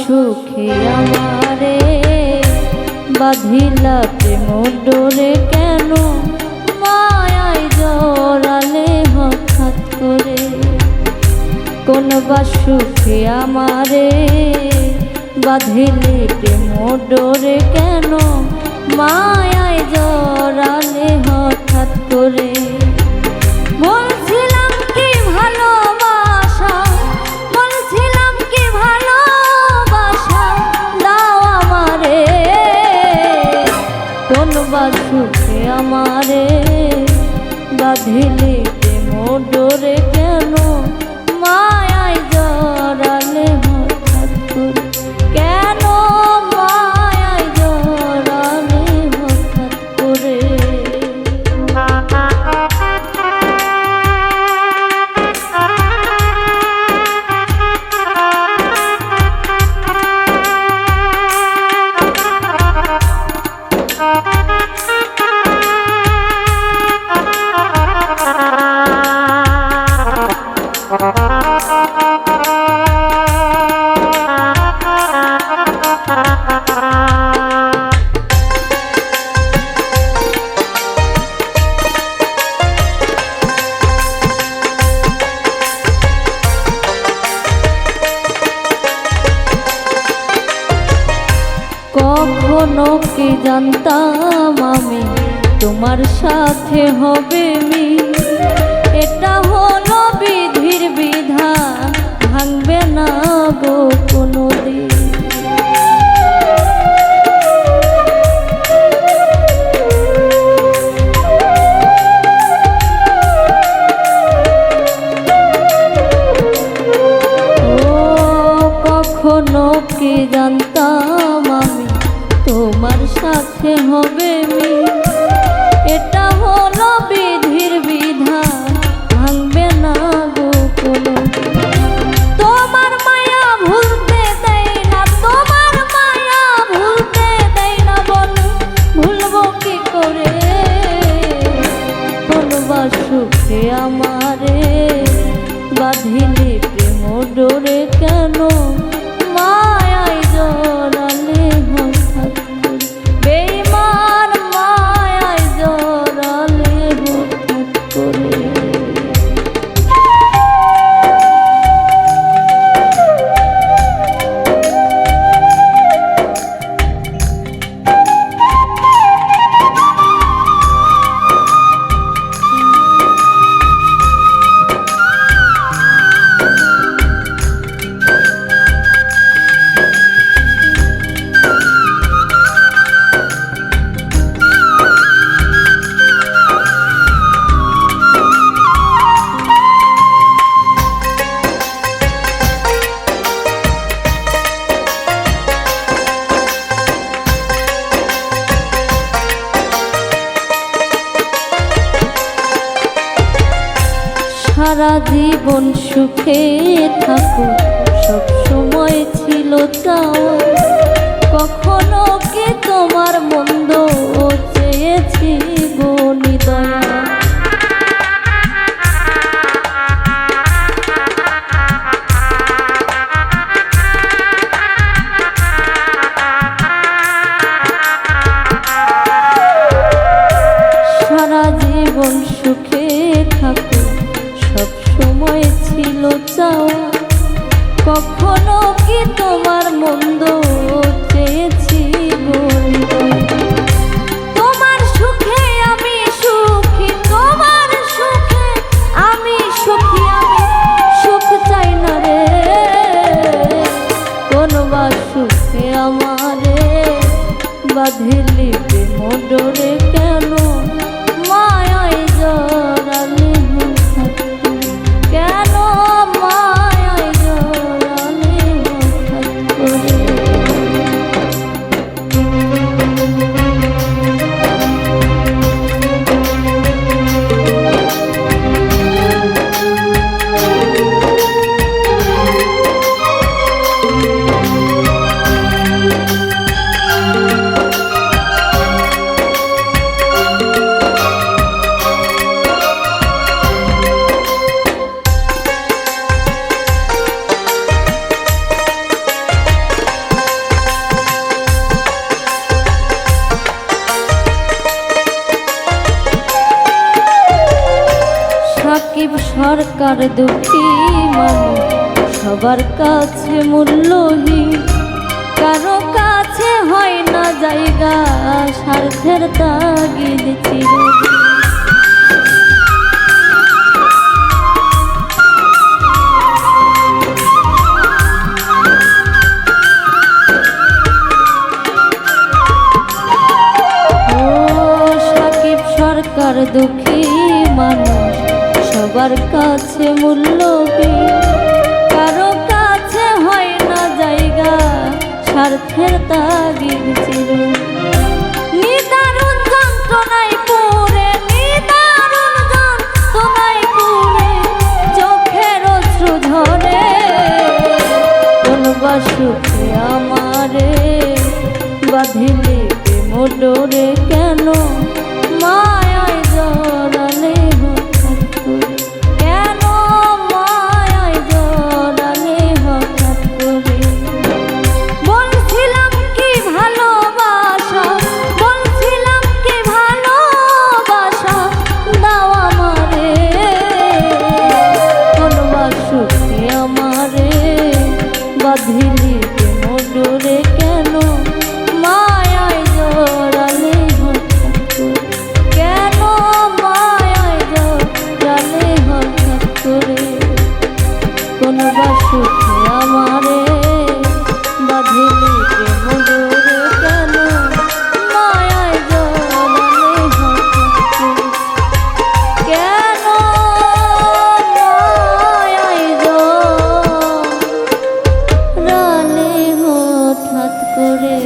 সুখে আমারে বাঁধিলা প্রেম ডোরে কেন মায়ায় জড়ালে হঠাৎ করে। কোন বা সুখে আমারে বাঁধিলে প্রেম ডোরে কেন মায়ায় জড়ালে হঠাৎ করে। বলছিলাম কি ভালোবাসা, বলছিলাম কি ভালোবাসা দাও আমারে। কোন বা সুখে আমারে বাঁধিলে প্রেম ডোরে কেন মায়ায় জড়ালে হঠাৎ করে। কেন মায়ায় জড়ালে হঠাৎ করে। কখনো কি জানতাম আমি তোমার সাথে হবে মিল। এটা হলো বিধির বিধান, ভাঙবে না গো কোনোদিন। কখনো কি জানতাম আমি তোমার সাথে হবে মিল। এটা হলো বিধির বিধান, ভাঙবে না গো কোনো। তোমার মায়া ভুলতে দেয় না, তোমার মায়া ভুলতে দেয় না, বলো ভুলবো কি করে। কোন বা সুখে আমারে বাঁধিলে প্রেম ডোরে কেন মায়ায় জড়ালে হঠাৎ করে। বেঈমান মায়ায় জড়ালে হঠাৎ করে। সারা জীবন সুখে থাকো সব সময় ছিল চাও। কখনো কি তোমার মন্দ চেয়েছি গো নিদয়া। সারা জীবন সুখে থাকো সব সময় ছিল চাওয়া। কখনো কি তোমার মন্দ চেয়েছি গো নিদয়া। তোমার সুখে আমি সুখী, তোমার সুখে আমি সুখী, আমি সুখ চাই না রে। কোন বা সুখে আমারে বাঁধিলি প্রেম ডোরে কেন মায়ায় জড়ালে হঠাৎ করে। কেন মায়ায় জড়ালে হঠাৎ করে। সরকার দুঃখী মানুষ সবার কাছে মূল্যহীন, কারো কাছে হয় না জায়গা স্বার্থের তাগিদ চিরদিন। সরকার দুঃখী মানুষ সবার কাছে মূল্যহীন, কারো কাছে হয় না জায়গা স্বার্থের তাগিদ চিরদিন। নিদারুণ যন্ত্রণায় পুরে, নিদারুণ যন্ত্রণায় পুরে চোখের অশ্রু ঝরে, কোন সুখে আমারে বাঁধিলি মোডরে কেন মায়ায় জড়ালে হঠাৎ করে, কেন মায়ায় জড়ালে হঠাৎ করে। বলছিলাম কি ভালোবাসা, বলছিলাম কি ভালোবাসা দাও আমারে, কোন সুখে আমারে বাঁধিলি মোডরে কেন মায়ায় জড়ালে কোন সুখে আমারে বাঁধিলি মোডরে কেন মায়ায় জড়ালে হঠাৎ কেন মায়ায় জড়ালে হঠাৎ করে।